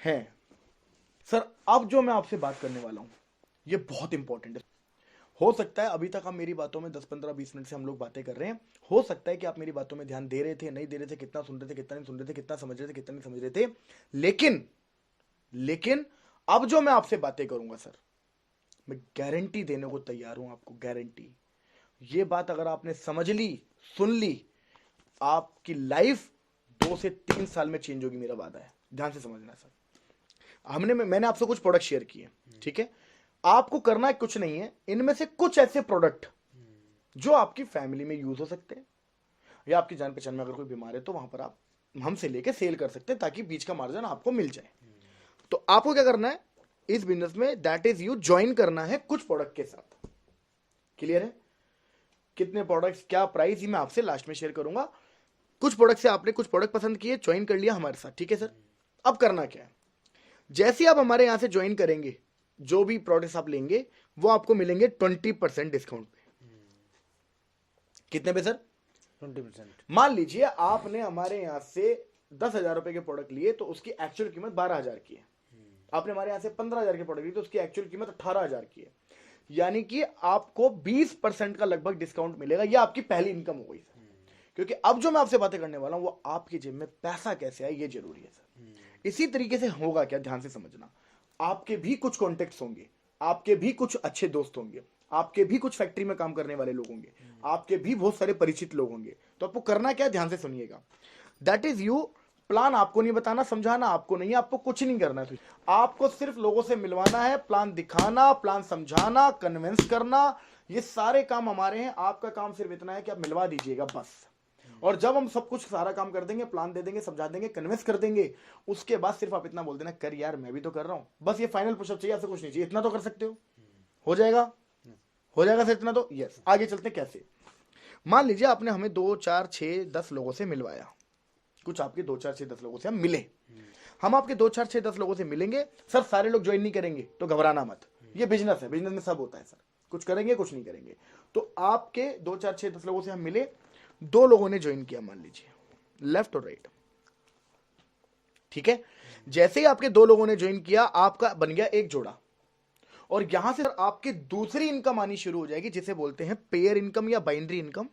हैं। सर अब जो मैं आपसे बात करने वाला हूं ये बहुत इंपॉर्टेंट है। हो सकता है अभी तक आप मेरी बातों में 10 15 20 मिनट से हम लोग बातें कर रहे हैं, हो सकता है कि आप मेरी बातों में ध्यान दे रहे थे, नहीं दे रहे थे, कितना सुन रहे थे, कितना नहीं सुन रहे थे, कितना समझ रहे थे, कितना नहीं समझ रहे थे, लेकिन अब जो मैं आपसे बातें करूंगा सर, मैं गारंटी देने को तैयार हूं आपको, गारंटी। ये बात अगर आपने समझ ली, सुन ली, आपकी लाइफ 2 से 3 साल में चेंज होगी, मेरा वादा है। ध्यान से समझना सर। मैंने आपसे कुछ प्रोडक्ट शेयर किए, ठीक है। आपको करना कुछ नहीं है, इनमें से कुछ ऐसे प्रोडक्ट जो आपकी फैमिली में यूज हो सकते हैं, या आपकी जान पहचान में अगर कोई बीमार है तो वहां पर आप हमसे लेके सेल कर सकते हैं, ताकि बीच का मार्जिन आपको मिल जाए। तो आपको क्या करना है इस बिजनेस में, दैट इज यू ज्वाइन करना है कुछ प्रोडक्ट के साथ। क्लियर है? कितने प्रोडक्ट्स, क्या प्राइस, ही मैं आपसे लास्ट में शेयर करूंगा। कुछ प्रोडक्ट से आपने कुछ प्रोडक्ट पसंद किए, ज्वाइन कर लिया हमारे साथ, ठीक है सर। अब करना क्या है, जैसे आप हमारे यहां से ज्वाइन करेंगे, जो भी प्रोडक्ट्स आप लेंगे वो आपको मिलेंगे 20% डिस्काउंट पे। कितने पे सर? 20%। मान लीजिए आपने हमारे यहां से 10,000 रुपए के प्रोडक्ट लिए तो उसकी एक्चुअल कीमत 12,000 की है। आपने हमारे यहां से 15,000 के प्रोडक्ट लिए तो उसकी एक्चुअल कीमत 18,000 की है। यानी कि आपको 20% का लगभग डिस्काउंट मिलेगा। यह आपकी पहली इनकम हो गई सर। क्योंकि अब जो मैं आपसे बातें करने वाला हूं वो आपकी जेब में पैसा कैसे आए ये जरूरी है सर। इसी तरीके से होगा क्या, ध्यान से समझना। आपके भी कुछ कॉन्टेक्ट्स होंगे, आपके भी कुछ अच्छे दोस्त होंगे, आपके भी कुछ फैक्ट्री में काम करने वाले लोग होंगे, आपके भी बहुत सारे परिचित लोग होंगे। तो आपको करना क्या है, ध्यान से सुनिएगा। दैट इज यू, प्लान आपको नहीं बताना, समझाना आपको नहीं है, आपको कुछ नहीं करना है। आपको सिर्फ लोगों से मिलवाना है, प्लान दिखाना, प्लान समझाना, कन्विंस करना, ये सारे काम हमारे हैं। आपका काम सिर्फ इतना है कि आप मिलवा दीजिएगा बस। और जब हम सब कुछ सारा काम कर देंगे, प्लान दे देंगे, समझा देंगे, कन्विंस कर देंगे, उसके बाद सिर्फ आप इतना बोल देना, कर यार मैं भी तो कर रहा हूं, बस ये फाइनल पुशअप चाहिए, आपसे कुछ नहीं चाहिए। इतना तो कर सकते हो जाएगा? हो जाएगा सर इतना तो? यस। आगे चलते कैसे। मान लीजिए आपने हमें 2 4 6 10 लोगों से मिलवाया, कुछ आपके 2 4 6 10 लोगों से हम मिले। हम आपके 2 4 6 10 लोगों से मिलेंगे सर, सारे लोग ज्वाइन नहीं करेंगे तो घबराना मत, ये बिजनेस है, बिजनेस में सब होता है सर, कुछ करेंगे कुछ नहीं करेंगे। तो आपके 2 4 6 10 लोगों से हम मिले, 2 लोगों ने ज्वाइन किया, मान लीजिए लेफ्ट और राइट, ठीक है। जैसे ही आपके 2 लोगों ने ज्वाइन किया, आपका बन गया एक जोड़ा, और यहां से आपकी दूसरी इनकम आनी शुरू हो जाएगी, जिसे बोलते हैं पेयर इनकम या बाइनरी इनकम।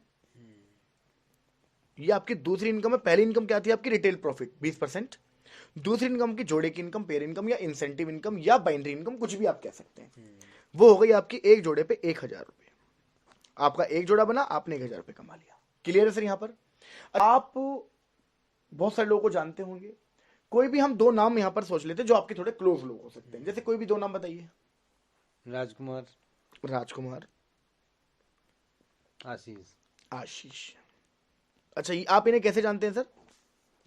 ये आपकी दूसरी इनकम है। पहली इनकम क्या थी आपकी? Retail profit 20%। दूसरी इनकम की जोड़े की इनकम, पेयर इनकम या इंसेंटिव इनकम या बाइनरी इनकम, कुछ भी आप कह सकते हैं। वो हो गई आपकी एक जोड़े पे 1,000 रुपए। आपका एक जोड़ा बना, आपने 1,000 रुपए कमा लिया। क्लियर है सर? यहां पर आप बहुत सारे लोगों को जानते होंगे, कोई भी हम 2 नाम यहां पर सोच लेते हैं जो आपके थोड़े क्लोज लोग हो सकते हैं। जैसे कोई भी 2 नाम बताइए। राजकुमार, राजकुमार, आशीष। आशीष। अच्छा, आप इन्हें कैसे जानते हैं सर?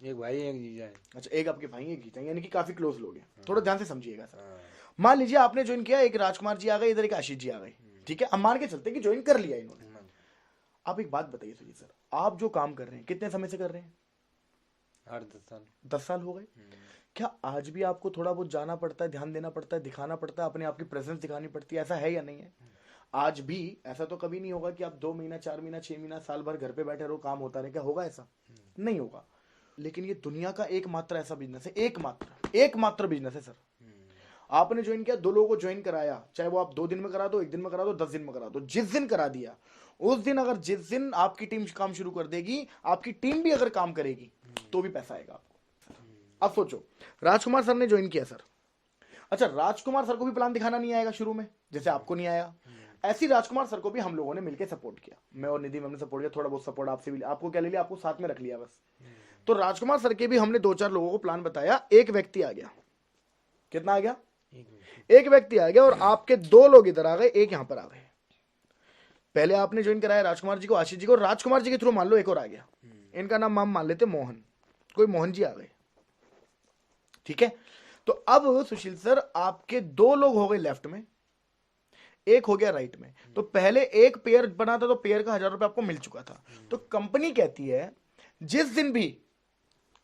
एक भाई एक जीजा है। अच्छा, एक आपके भाई एक जीता, यानी कि काफी क्लोज लोग हैं। थोड़ा ध्यान से समझिएगा सर। मान लीजिए आपने ज्वाइन किया, एक राजकुमार जी आ गए, इधर एक आशीष जी आ गए, ठीक है। हम मान के चलते हैं कि ज्वाइन कर लिया इन्होंने। आप एक बात बताइए सुनिए सर, आप जो काम कर रहे हैं कितने समय से कर रहे हैं? 8-10 साल। 10 साल हो गए। क्या आज भी आपको थोड़ा बहुत जाना पड़ता है, ध्यान देना पड़ता है, दिखाना पड़ता है, अपने आप की प्रेजेंस दिखानी पड़ती है, ऐसा है या नहीं है? आज भी ऐसा तो कभी नहीं होगा कि आप 2 महीना 4 महीना 6 महीना साल भर घर पे बैठे रहो, काम होता रहे। क्या होगा ऐसा? नहीं होगा। लेकिन ये दुनिया का एकमात्र ऐसा बिजनेस है, एकमात्र बिजनेस है सर। आपने ज्वाइन किया, 2 लोगों को ज्वाइन कराया, चाहे वो आप 2 दिन में करा दो, 1 दिन में करा दो, 10 दिन में करा दो, जिस दिन करा दिया उस दिन, अगर जिस दिन आपकी टीम काम शुरू कर देगी, आपकी टीम भी अगर काम करेगी तो भी पैसा आएगा आपको। अब सोचो, राजकुमार सर ने ज्वाइन किया सर। अच्छा, राजकुमार सर को भी प्लान दिखाना नहीं आएगा शुरू में, जैसे आपको नहीं आया। ऐसी राजकुमार सर को भी हम लोगों ने मिलकर सपोर्ट किया, मैं और निधि मैम ने सपोर्ट किया, थोड़ा बहुत सपोर्ट आपसे भी। आपको क्या ले लिया? आपको साथ में रख लिया बस। तो राजकुमार सर के भी हमने 2 4 लोगों को प्लान बताया, एक व्यक्ति आ गया। कितना आ गया? एक व्यक्ति आ गया, और आपके 2 लोग इधर आ गए, एक यहां पर आ गए। पहले आपने ज्वाइन कराया राजकुमार जी को, आशीष जी को, राजकुमार जी के थ्रू मान लो एक और आ गया, इनका नाम हम मान लेते मोहन, कोई मोहन जी आ गए, ठीक है। तो अब सुशील सर आपके 2 लोग हो गए लेफ्ट में, एक हो गया राइट में। तो पहले एक पेयर बना था, तो पेयर का 1,000 रुपए आपको मिल चुका था। तो कंपनी कहती है जिस दिन भी,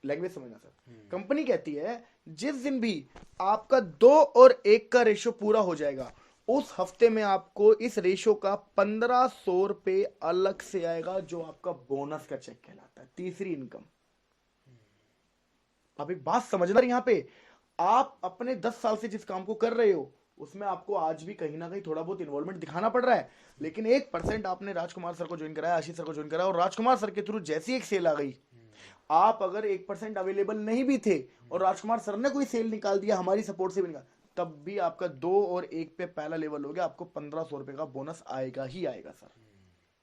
लैंग्वेज समझना सर, कंपनी कहती है जिस दिन भी आपका 2 और 1 का रेशो पूरा हो जाएगा, उस हफ्ते में आपको इस रेशो का 1,500 रुपए अलग से आएगा, जो आपका बोनस का चेक कहलाता है, तीसरी इनकम। अब एक बात समझना यहां पे, आप अपने 10 साल से जिस काम को कर रहे हो उसमें आपको आज भी कहीं ना कहीं थोड़ा बहुत इन्वॉल्वमेंट दिखाना पड़ रहा है, लेकिन 1% आपने राजकुमार सर को ज्वाइन कराया, आशीष सर को ज्वाइन कराया, और राजकुमार सर के थ्रू जैसी एक सेल आ गई, आप अगर 1% अवेलेबल नहीं भी थे और राजकुमार सर ने कोई सेल निकाल दिया, हमारी सपोर्ट से भी निकाल, तब भी आपका 2 और 1 पे पहला लेवल हो गया, आपको 1500 रुपए का बोनस आएगा ही आएगा सर।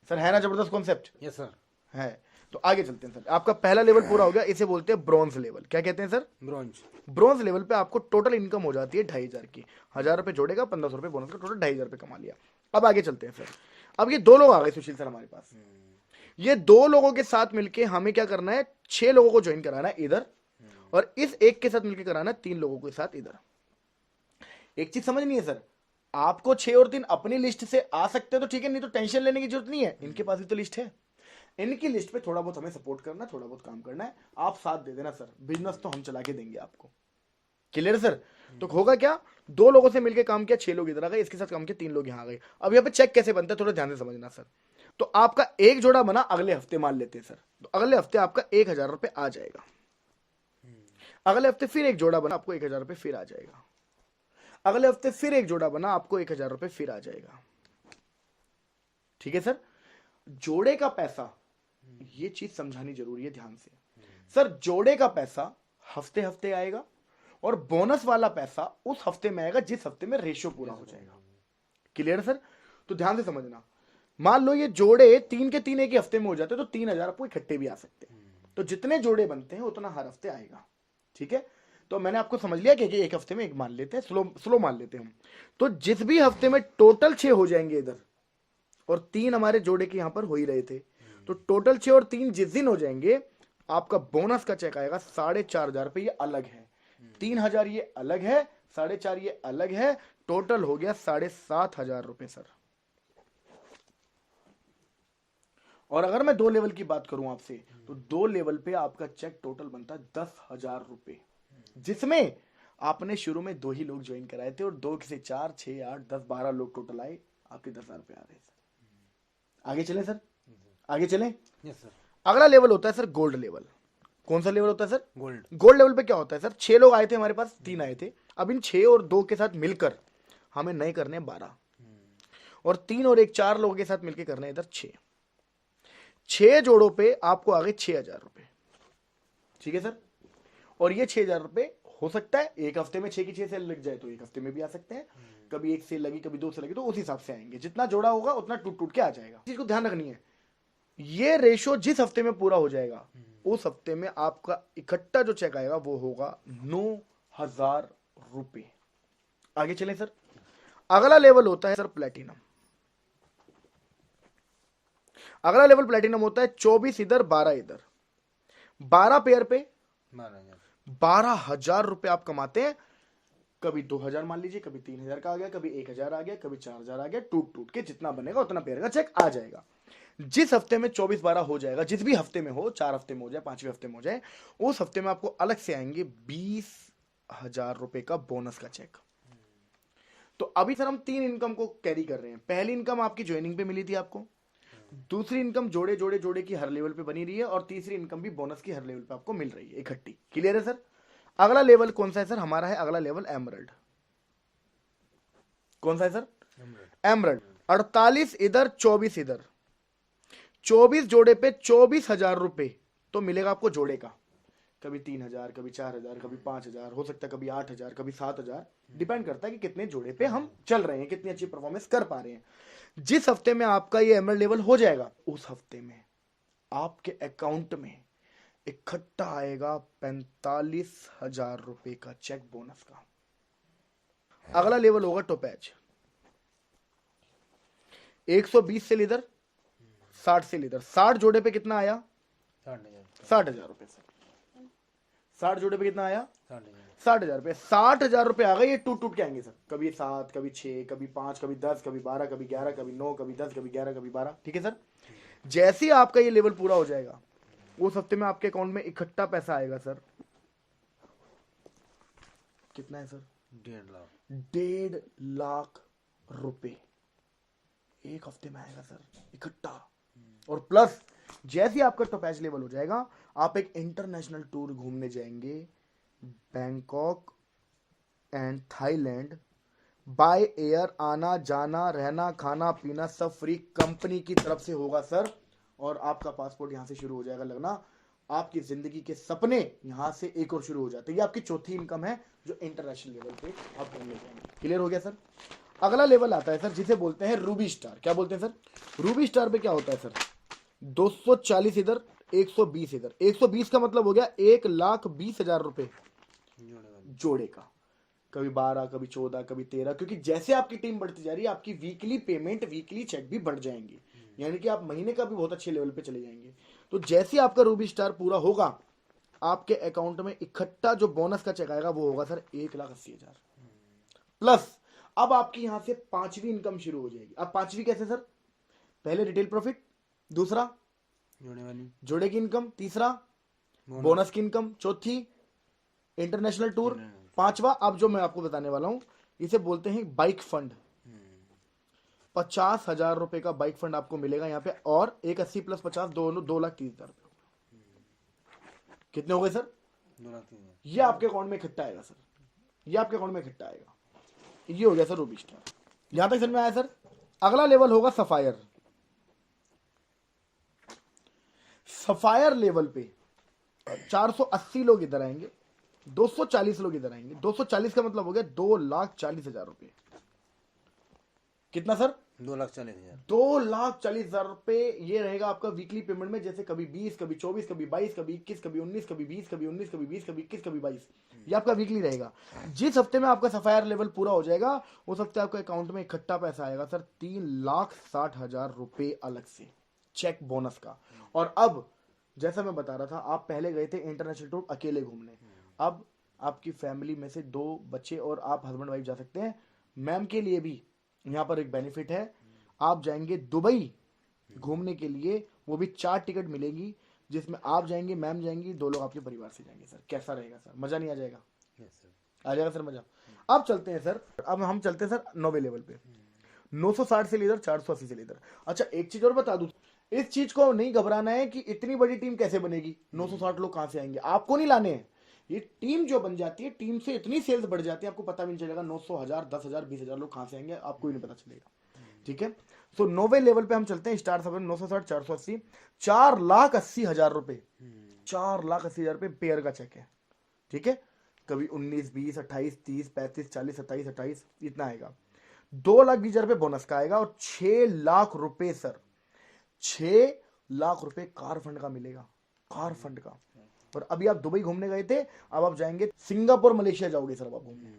सर है ना जबरदस्त कॉन्सेप्ट? Yes sir. है। तो आगे चलते हैं सर, आपका पहला लेवल पूरा हो गया, इसे बोलते हैं ब्रॉन्ज लेवल। क्या कहते हैं सर? ब्रॉन्ज। ब्रॉन्ज लेवल पे आपको टोटल इनकम हो जाती है 2500 की, 1000 रुपए जोड़ेगा, 1500 रुपए बोनस का, टोटल 2500 रुपए कमा लिया। अब आगे चलते हैं सर, अब ये 2 लोग आ गए सुशील सर हमारे पास, ये 2 लोगों के साथ मिलके हमें क्या करना है, 6 लोगों को ज्वाइन कराना है इधर, और इस एक के साथ मिलकर कराना है 3 लोगों के साथ इधर। एक चीज समझनी है सर, आपको 6 और 3 अपनी लिस्ट से आ सकते हैं तो ठीक है, नहीं तो टेंशन लेने की जरूरत नहीं है, इनके पास भी तो लिस्ट है, इनकी लिस्ट पे थोड़ा बहुत हमें सपोर्ट करना है, थोड़ा बहुत काम करना है, आप साथ दे देना सर, बिजनेस तो हम चला के देंगे आपको। Clear sir? तो होगा क्या, 2 लोगों से मिलकर काम किया, 6 लोग इधर आ गए, इसके साथ काम किया, 3 लोग यहाँ आ गए। अब यहाँ पे चेक कैसे बनता है थोड़ा ध्यान से समझना सर। तो आपका एक जोड़ा बना अगले हफ्ते, मान लेते हैं सर, तो अगले हफ्ते आपका 1000 रुपए आ जाएगा, अगले हफ्ते फिर एक जोड़ा बना, आपको 1000 रुपए फिर आ जाएगा, अगले हफ्ते फिर एक जोड़ा बना, आपको 1000 रुपए फिर आ जाएगा। ठीक है सर? जोड़े का पैसा, ये चीज समझानी जरूरी है ध्यान से सर, जोड़े का पैसा हफ्ते हफ्ते आएगा और बोनस वाला पैसा उस हफ्ते में आएगा जिस हफ्ते में रेशियो पूरा हो जाएगा। Clear sir? तो ध्यान से समझना, मान लो ये जोड़े 3 के 3 एक ही हफ्ते में हो जाते तो 3000 आपको इकट्ठे भी आ सकते हैं, तो जितने जोड़े बनते हैं उतना हर हफ्ते आएगा। ठीक है? तो मैंने आपको समझ लिया कि एक हफ्ते में एक मान लेते हैं, स्लो मान लेते हैं हम, तो जिस भी हफ्ते में टोटल 6 हो जाएंगे इधर, और 3 हमारे जोड़े के यहां पर हो ही रहे थे, तो टोटल 6 और 3 जिस दिन हो जाएंगे, आपका बोनस का चेक आएगा 4500 रुपए, ये अलग है, 3000 ये अलग है, 4.5 ये अलग है, टोटल हो गया 7500 रुपए सर। और अगर मैं 2 लेवल की बात करूं आपसे, तो 2 लेवल पे आपका चेक टोटल बनता है 10,000 रुपए, जिसमें आपने शुरू में 2 ही लोग ज्वाइन कराए थे और 2 से 4, 6, 8, 10, 12 लोग टोटल आए, आपके 10,000 रुपए आ गए सर। आगे चलें सर, आगे चलें। Yes sir. अगला लेवल होता है सर गोल्ड लेवल। कौन सा लेवल होता है सर? गोल्ड। गोल्ड लेवल पे क्या होता है सर, 6 लोग आए थे हमारे पास, 3 आए थे, अब इन 6 और 2 के साथ मिलकर हमें नए करने 12, और 3 और 1 4 लोगों के साथ मिलकर करने इधर 6 जोड़ों पे आपको आ गए 6000 रुपए। ठीक है सर? और ये 6000 रुपए हो सकता है एक हफ्ते में 6 की 6 सेल लग जाए तो एक हफ्ते में भी आ सकते हैं, कभी 1 सेल लगी, कभी 2 सेल लगी, तो उस हिसाब से आएंगे, जितना जोड़ा होगा उतना टूट टूट के आ जाएगा। चीज को ध्यान रखनी है, ये रेशो जिस हफ्ते में पूरा हो जाएगा उस हफ्ते में आपका इकट्ठा जो चेक आएगा वो होगा 9000 रुपए। आगे चलें सर, अगला लेवल होता है सर प्लेटिनम। अगला लेवल प्लेटिनम होता है 24 इधर 12 इधर, 12 पेयर पे 12,000 रुपए आप कमाते हैं। कभी 2000 मान लीजिए, कभी 3000 का आ गया, कभी 1000 आ गया, कभी 4000 आ गया, टूट टूट के जितना बनेगा उतना पेयर का चेक आ जाएगा। जिस हफ्ते में 24-12 हो जाएगा, जिस भी हफ्ते में हो, 4 हफ्ते में हो जाए, 5वें हफ्ते में हो जाए, उस हफ्ते में आपको अलग से आएंगे 20,000 रुपए का बोनस का चेक। तो अभी सर हम 3 इनकम को कैरी कर रहे हैं। पहली इनकम आपकी ज्वाइनिंग पे मिली थी आपको, दूसरी इनकम जोड़े जोड़े जोड़े की हर लेवल पे बनी रही है, और तीसरी इनकम भी बोनस की हर लेवल पे आपको मिल रही है इकट्ठी। क्लियर है सर? अगला लेवल कौन सा है सर? हमारा है अगला लेवल एमरल्ड। कौन सा है सर? एमरल्ड। 48 इधर 24 इधर, 24 जोड़े पे 24,000 रुपए तो मिलेगा आपको जोड़े का, कभी 3000, कभी 4000, कभी 5000, हो सकता है कभी 8000, कभी 7000, डिपेंड करता है कि कितने जोड़े पे हम चल रहे हैं, कितनी अच्छी परफॉर्मेंस कर पा रहे हैं। जिस हफ्ते में आपका ये एमरल्ड लेवल हो जाएगा उस हफ्ते में आपके अकाउंट में इकट्ठा आएगा 45,000 रुपए का चेक बोनस का। अगला लेवल होगा टोपैज। 120 से लीडर, 60 से लीडर, 60 जोड़े पे कितना आया? 60,000 रुपए से। 60 जोड़े पे कितना आया? 60,000 रुपए। 60,000 रुपए आ गए, ये टूट टूट के आएंगे सर, कभी 7, कभी 6, कभी 5, कभी 10, कभी 12, कभी 11, कभी 9, कभी 10, कभी 11, कभी 12। ठीक है सर? जैसे ही आपका ये लेवल पूरा हो जाएगा उस हफ्ते में आपके अकाउंट में इकट्ठा पैसा आएगा सर, कितना है सर? 1.5 लाख रुपए एक हफ्ते में आएगा सर इकट्ठा। और प्लस जैसे ही आपका टॉपैच लेवल हो जाएगा, आप एक इंटरनेशनल टूर घूमने जाएंगे, Bangkok, and Thailand by air, आना जाना रहना खाना पीना सब फ्री कंपनी की तरफ से होगा सर। और आपका पासपोर्ट यहाँ से शुरू हो जाएगा लगना। आपकी जिंदगी के सपने यहाँ से एक और शुरू हो जाते हैं। ये आपकी चौथी इनकम है जो इंटरनेशनल लेवल पे आप करने जाएंगे। क्लियर हो गया सर। अगला लेवल आता है सर जिसे बोलते हैं रूबी स्टार। क्या बोलते हैं सर? रूबी स्टार पे क्या होता है सर? 240 इधर, 120 इधर। 120 का मतलब हो गया 1,20,000 रुपए जोड़े का। कभी 12, कभी 14, कभी 13, क्योंकि जैसे आपकी टीम बढ़ती जा रही है आपकी वीकली पेमेंट, वीकली चेक भी बढ़ जाएंगे, यानी कि आप महीने का भी बहुत अच्छे लेवल पे चले जाएंगे। तो जैसे आपका रूबी स्टार पूरा होगा आपके अकाउंट में इकट्ठा जो बोनस का चेक आएगा वो होगा सर 1,80,000 प्लस। अब आपकी यहां से पांचवी इनकम शुरू हो जाएगी। अब पांचवी कैसे सर? पहले रिटेल प्रॉफिट, दूसरा जोड़े की इनकम, तीसरा बोनस की इनकम, चौथी इंटरनेशनल टूर, पांचवा अब जो मैं आपको बताने वाला हूं इसे बोलते हैं बाइक फंड। 50,000 रुपए का बाइक फंड आपको मिलेगा यहाँ पे। और 180 प्लस 50 दोनों 2,30,000 रुपए। कितने हो गए सर? 2,30,000। ये आपके अकाउंट में इकट्ठा आएगा सर। ये आपके अकाउंट में इकट्ठा आएगा। ये हो गया सर रूबी स्टार। यहां तक समझ में आया सर? अगला लेवल होगा सफायर। सफायर लेवल पे 480 लोग इधर आएंगे, 240 लोग इधर आएंगे। 240 का मतलब हो गया 2,40,000 रुपए। कितना सर? 2,40,000। 2,40,000 रुपए ये रहेगा आपका वीकली पेमेंट में। जैसे कभी 20, कभी 24, कभी 22, कभी 21, कभी 19, कभी 20, कभी 19, कभी 20, कभी 21, कभी 22। ये आपका वीकली रहेगा। जिस हफ्ते में आपका सफायर लेवल पूरा हो जाएगा उस हफ्ते आपके अकाउंट में इकट्ठा पैसा आएगा सर 3,60,000 रुपए अलग से चेक बोनस का। और अब जैसा मैं बता रहा था आप पहले गए थे इंटरनेशनल टूर अकेले घूमने, अब आपकी फैमिली में से 2 बच्चे और आप हस्बैंड वाइफ जा सकते हैं। मैम के लिए भी यहाँ पर एक बेनिफिट है, आप जाएंगे दुबई घूमने के लिए, वो भी 4 टिकट मिलेंगी जिसमें आप जाएंगे, मैम जाएंगी, 2 लोग आपके परिवार से जाएंगे। सर कैसा रहेगा सर? मजा नहीं आ जाएगा? आ जाएगा सर मजा। अब चलते हैं सर, अब हम चलते हैं सर 9वें लेवल पे। 960 से लेकर 480 से लेकर। अच्छा एक चीज और बता दूं, इस चीज को नहीं घबराना है कि इतनी बड़ी टीम कैसे बनेगी, 960 लोग कहां से आएंगे, आपको नहीं लाने हैं। ये टीम जो बन जाती है, टीम से इतनी सेल्स बढ़ जाती है आपको पता भी नहीं चलेगा 900, 1000, 10,000, 20,000 लोग कहां से आएंगे आपको ही नहीं पता चलेगा। ठीक है, सो 9वें लेवल पे हम चलते हैं। स्टार सब 960, 480, 4,80,000 रुपए। 4,80,000 रुपए पेयर का चेक है। ठीक है, कभी 19, 20, 28, 30, 35, 40, 27, 28 इतना आएगा। 2,20,000 रुपए बोनस का आएगा और 6 लाख रुपए सर, 6 लाख रुपए कार फंड का मिलेगा, कार फंड का। और अभी आप दुबई घूमने गए थे, अब आप जाएंगे सिंगापुर, मलेशिया जाओगे सर आप घूमने।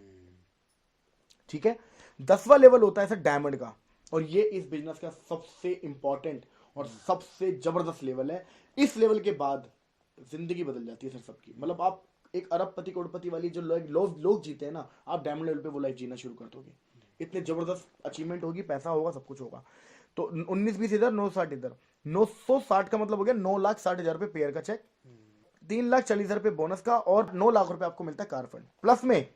ठीक है, 10वां लेवल होता है सर डायमंड का, और ये इस बिजनेस का सबसे इंपॉर्टेंट और सबसे जबरदस्त लेवल है। इस लेवल के बाद जिंदगी बदल जाती है सर सबकी। मतलब आप एक अरबपति करोड़पति वाली जो लोग जीते हैं ना, आप डायमंड लेवल पे वो लाइफ जीना शुरू कर दोगे। इतने जबरदस्त अचीवमेंट होगी, पैसा होगा, सब कुछ होगा। तो 19-20 इधर, 960 इधर। 960 का मतलब हो गया 9,60,000 रुपए पेयर का चेक, 3,40,000 रुपए बोनस का, और 9 लाख रुपए आपको मिलता है कार फंड। प्लस में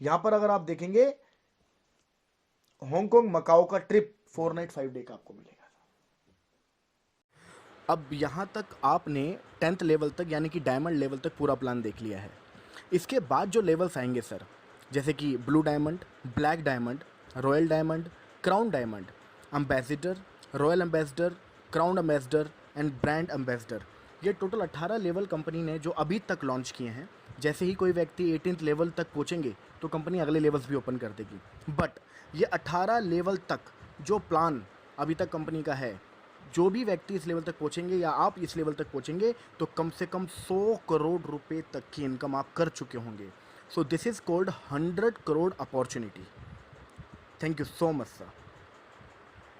यहां पर अगर आप देखेंगे हांगकांग मकाओ का ट्रिप 4 नाइट 5 डे का आपको मिलेगा। अब यहाँ तक आपने 10th लेवल तक यानी कि डायमंड लेवल तक पूरा प्लान देख लिया है। इसके बाद जो लेवल्स आएंगे सर, जैसे कि blue diamond, black diamond, royal diamond, crown diamond, ambassador, royal ambassador, crown ambassador and brand ambassador, ये टोटल 18 लेवल कंपनी ने जो अभी तक लॉन्च किए हैं। जैसे ही कोई व्यक्ति 18th लेवल तक पहुँचेंगे तो कंपनी अगले लेवल्स भी ओपन कर देगी। बट ये 18 लेवल तक जो प्लान अभी तक कंपनी का है, जो भी व्यक्ति इस लेवल तक पहुंचेंगे या आप इस लेवल तक पहुंचेंगे तो कम से कम 100 करोड़ रुपए तक की इनकम आप कर चुके होंगे। So this is called 100 crore opportunity. Thank you so much sir.